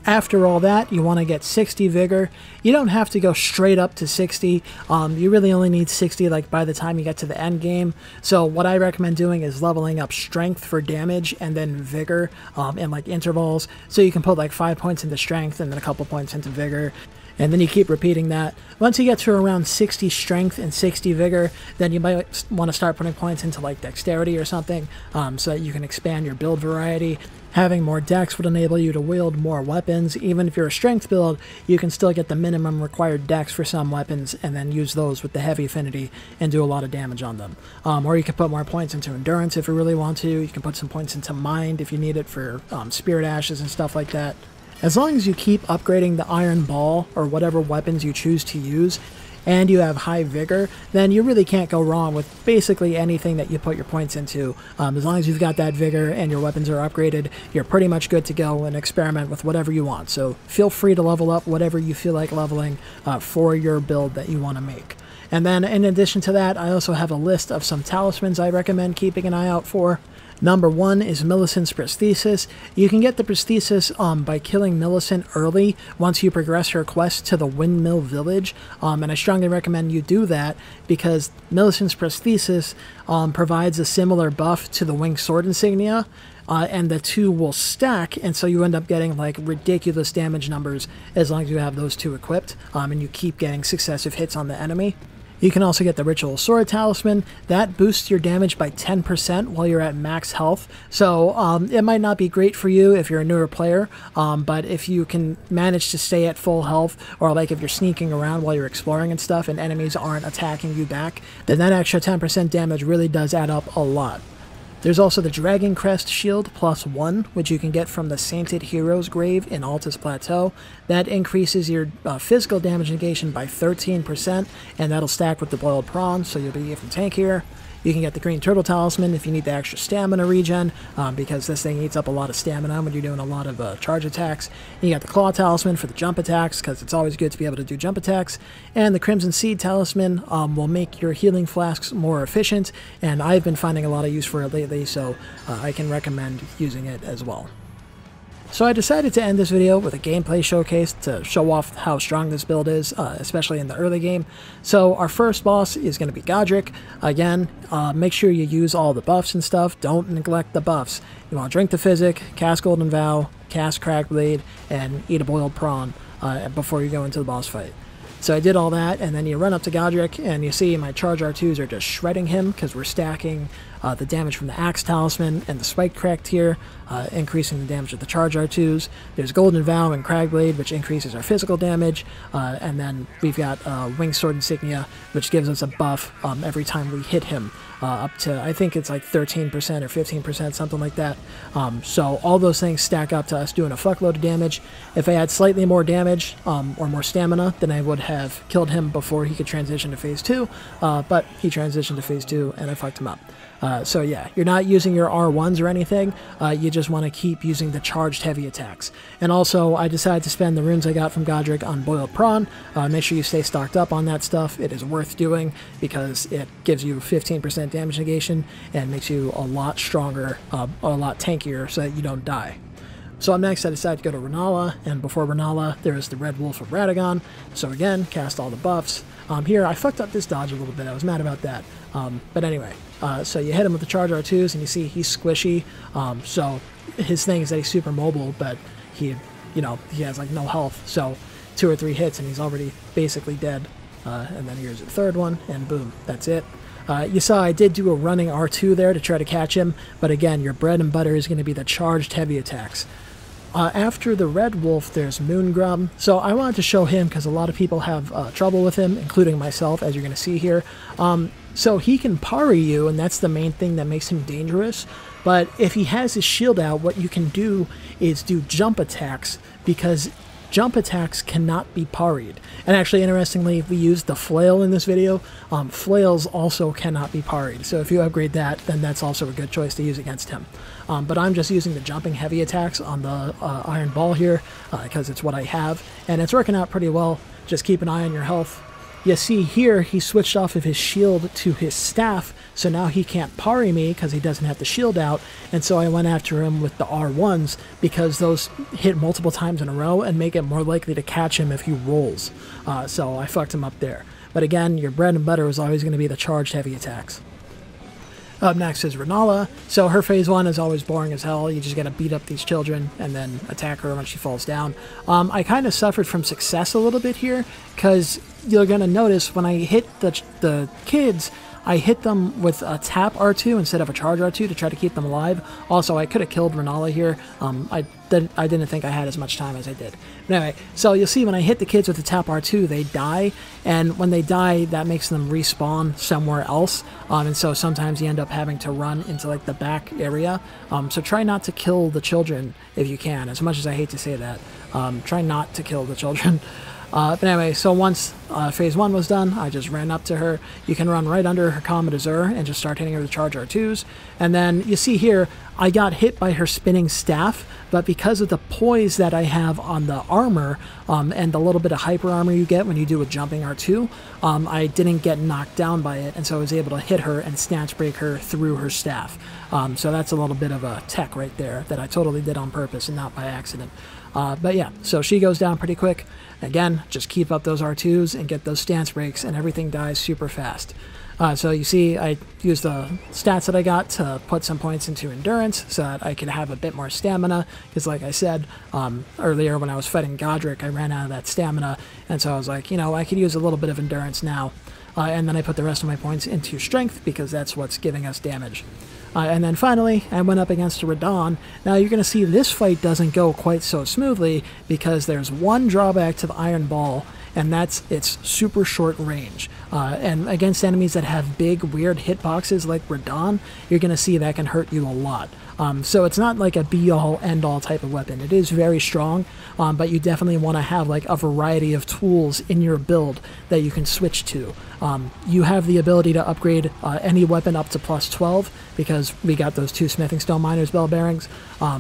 After all that, you want to get 60 Vigor. You don't have to go straight up to 60. You really only need 60 like by the time you get to the end game. So what I recommend doing is leveling up Strength for damage and then Vigor in like intervals. So you can put like 5 points into Strength and then a couple points into Vigor. And then you keep repeating that. Once you get to around 60 Strength and 60 Vigor, then you might want to start putting points into like Dexterity or something, so that you can expand your build variety. Having more Dex would enable you to wield more weapons. Even if you're a Strength build, you can still get the minimum required Dex for some weapons and then use those with the heavy affinity and do a lot of damage on them. Or you can put more points into Endurance if you really want to. You can put some points into Mind if you need it for Spirit Ashes and stuff like that. As long as you keep upgrading the Iron Ball or whatever weapons you choose to use, and you have high Vigor, then you really can't go wrong with basically anything that you put your points into. As long as you've got that Vigor and your weapons are upgraded, you're pretty much good to go and experiment with whatever you want. So feel free to level up whatever you feel like leveling for your build that you want to make. And then in addition to that, I also have a list of some talismans I recommend keeping an eye out for. Number 1 is Millicent's Prosthesis. You can get the Prosthesis by killing Millicent early once you progress her quest to the Windmill Village, and I strongly recommend you do that because Millicent's Prosthesis provides a similar buff to the Winged Sword Insignia, and the two will stack, and so you end up getting like ridiculous damage numbers as long as you have those two equipped, and you keep getting successive hits on the enemy. You can also get the Ritual Sword Talisman. That boosts your damage by 10% while you're at max health. So it might not be great for you if you're a newer player, but if you can manage to stay at full health, or like if you're sneaking around while you're exploring and stuff and enemies aren't attacking you back, then that extra 10% damage really does add up a lot. There's also the Dragon Crest Shield +1, which you can get from the Sainted Hero's Grave in Altus Plateau. That increases your physical damage negation by 13%, and that'll stack with the Boiled Prawn, so you'll be even tankier. You can get the Green Turtle Talisman if you need the extra stamina regen, because this thing eats up a lot of stamina when you're doing a lot of charge attacks. And you got the Claw Talisman for the jump attacks, because it's always good to be able to do jump attacks. And the Crimson Seed Talisman will make your healing flasks more efficient, and I've been finding a lot of use for it lately, so I can recommend using it as well. So I decided to end this video with a gameplay showcase to show off how strong this build is, especially in the early game. So our first boss is going to be Godric. Again, make sure you use all the buffs and stuff. Don't neglect the buffs. You want to drink the Physick, cast Golden Vow, cast Cragblade, and eat a Boiled Prawn before you go into the boss fight. So I did all that, and then you run up to Godric, and you see my Charge R2s are just shredding him, because we're stacking the damage from the Axe Talisman and the Spike Crack tier, increasing the damage of the Charge R2s. There's Golden Vow and Cragblade, which increases our physical damage, and then we've got Winged Sword Insignia, which gives us a buff every time we hit him, up to, I think it's like 13% or 15%, something like that. So all those things stack up to us doing a fuckload of damage. If I had slightly more damage or more stamina, then I would have killed him before he could transition to phase 2, but he transitioned to phase 2 and I fucked him up. So yeah, you're not using your R1s or anything, you just want to keep using the charged heavy attacks. And also, I decided to spend the runes I got from Godric on Boiled Prawn. Make sure you stay stocked up on that stuff. It is worth doing because it gives you 15% damage negation and makes you a lot stronger, a lot tankier so that you don't die. So up next, I decided to go to Rennala, and before Rennala, there is the Red Wolf of Radagon. So again, cast all the buffs. Here, I fucked up this dodge a little bit. I was mad about that. But anyway, so you hit him with the Charge R2s, and you see he's squishy. So his thing is that he's super mobile, but he you know, he has like no health. So 2 or 3 hits and he's already basically dead. And then here's the third one, and boom, that's it. You saw I did do a running R2 there to try to catch him, but again, your bread and butter is going to be the charged heavy attacks. After the Red Wolf, there's Moongrum. So I wanted to show him because a lot of people have trouble with him, including myself, as you're going to see here. So he can parry you, and that's the main thing that makes him dangerous. But if he has his shield out, what you can do is do jump attacks, because jump attacks cannot be parried. And actually, interestingly, we used the Flail in this video. Flails also cannot be parried. So if you upgrade that, then that's also a good choice to use against him. But I'm just using the jumping heavy attacks on the Iron Ball here, because it's what I have. And it's working out pretty well. Just keep an eye on your health. You see here, he switched off of his shield to his staff, so now he can't parry me because he doesn't have the shield out, and so I went after him with the R1s because those hit multiple times in a row and make it more likely to catch him if he rolls. So I fucked him up there. But again, your bread and butter is always going to be the charged heavy attacks. Up next is Rennala. So her phase 1 is always boring as hell. You just gotta beat up these children and then attack her when she falls down. I kind of suffered from success a little bit here, because you're gonna notice when I hit the kids, I hit them with a tap R2 instead of a charge R2 to try to keep them alive. Also, I could have killed Rennala here. I didn't think I had as much time as I did. But anyway, so you'll see when I hit the kids with the tap R2, they die. And when they die, that makes them respawn somewhere else. And so sometimes you end up having to run into like the back area. So try not to kill the children if you can. As much as I hate to say that, try not to kill the children. But anyway, so once phase 1 was done, I just ran up to her. You can run right under her Comet Azure and just start hitting her with charge R2s. And then you see here, I got hit by her spinning staff, but because of the poise that I have on the armor, and the little bit of hyper armor you get when you do a jumping R2, I didn't get knocked down by it, and so I was able to hit her and snatch break her through her staff. So that's a little bit of a tech right there that I totally did on purpose and not by accident. But yeah, so she goes down pretty quick. Again, just keep up those R2s and get those stance breaks, and everything dies super fast. So you see, I used the stats that I got to put some points into endurance so that I could have a bit more stamina, because like I said earlier when I was fighting Godric, I ran out of that stamina, and so I was like, you know, I could use a little bit of endurance now. And then I put the rest of my points into strength, because that's what's giving us damage. And then finally, I went up against Radahn. Now you're going to see this fight doesn't go quite so smoothly, because there's one drawback to the Iron Ball, and that's its super short range. And against enemies that have big, weird hitboxes like Radahn, you're going to see that can hurt you a lot. So it's not like a be-all, end-all type of weapon. It is very strong, but you definitely want to have like a variety of tools in your build that you can switch to. You have the ability to upgrade any weapon up to +12, because we got those 2 Smithing Stone Miner's Bell Bearings.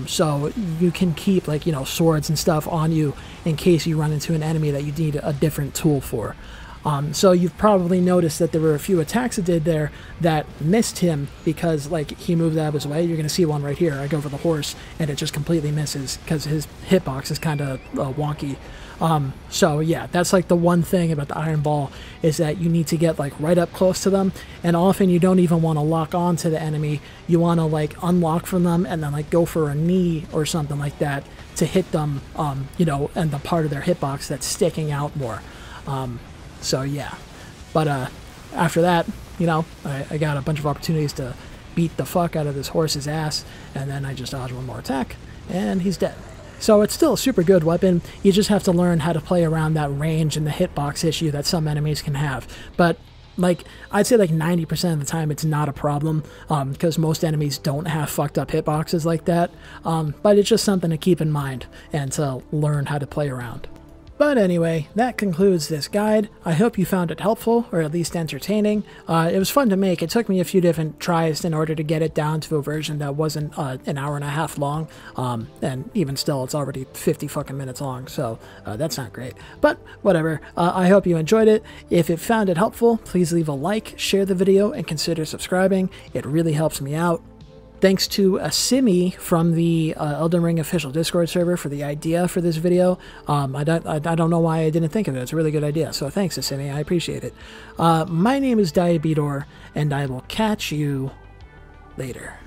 So you can keep, like, you know, swords and stuff on you in case you run into an enemy that you need a different tool for. So you've probably noticed that there were a few attacks I did there that missed him because, like, he moved out of his way. You're going to see one right here. I go for the horse, and it just completely misses because his hitbox is kind of wonky. So yeah, that's like the one thing about the Iron Ball, is that you need to get like right up close to them, and often you don't even want to lock on to the enemy. You want to like unlock from them and then like go for a knee or something like that to hit them, you know, and the part of their hitbox that's sticking out more. So yeah, but after that, you know, I got a bunch of opportunities to beat the fuck out of this horse's ass, and then I just dodge one more attack, and he's dead. So it's still a super good weapon. You just have to learn how to play around that range and the hitbox issue that some enemies can have. But like, I'd say like 90% of the time it's not a problem, because most enemies don't have fucked up hitboxes like that. But it's just something to keep in mind and to learn how to play around. But anyway, that concludes this guide. I hope you found it helpful, or at least entertaining. It was fun to make. It took me a few different tries in order to get it down to a version that wasn't an hour and a half long. And even still, it's already 50 fucking minutes long, so that's not great. But whatever. I hope you enjoyed it. If you found it helpful, please leave a like, share the video, and consider subscribing. It really helps me out. Thanks to Simi from the Elden Ring official Discord server for the idea for this video. I don't know why I didn't think of it. It's a really good idea. So thanks, Simi. I appreciate it. My name is Diabedor, and I will catch you later.